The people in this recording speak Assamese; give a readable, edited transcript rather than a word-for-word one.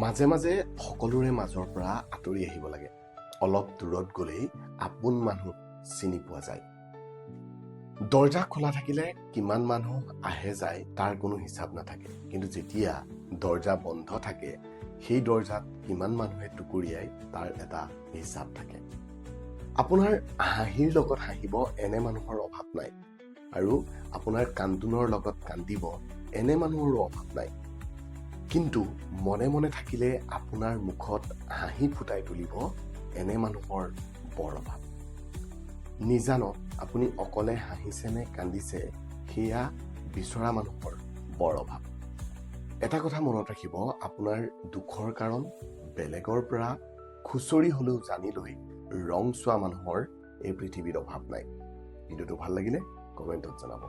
মাজে মাজে সকলোৰে মাজৰ পৰা আঁতৰি আহিব লাগে। অলপ দূৰত গ'লেই আপোন মানুহ চিনি পোৱা যায়। দৰ্জা খোলা থাকিলে কিমান মানুহ আহে যায় তাৰ কোনো হিচাপ নাথাকে, কিন্তু যেতিয়া দৰ্জা বন্ধ থাকে সেই দৰ্জাত কিমান মানুহে টুকুৰিয়াই তাৰ এটা হিচাপ থাকে। আপোনাৰ হাঁহিৰ লগত হাঁহিব এনে মানুহৰ অভাৱ নাই, আৰু আপোনাৰ কান্দোনৰ লগত কান্দিব এনে মানুহৰো অভাৱ নাই। কিন্তু মনে মনে থাকিলে আপোনাৰ মুখত হাঁহি ফুটাই তুলিব এনে মানুহৰ বৰ অভাৱ। নিজানত আপুনি অকলে হাঁহিছে নে কান্দিছে সেয়া বিচৰা মানুহৰ বৰ অভাৱ। এটা কথা মনত ৰাখিব, আপোনাৰ দুখৰ কাৰণ বেলেগৰ পৰা খুচৰি হলেও জানি লৈ ৰং চোৱা মানুহৰ এই পৃথিৱীত অভাৱ নাই। ভিডিঅ'টো ভাল লাগিলে কমেণ্টত জনাব।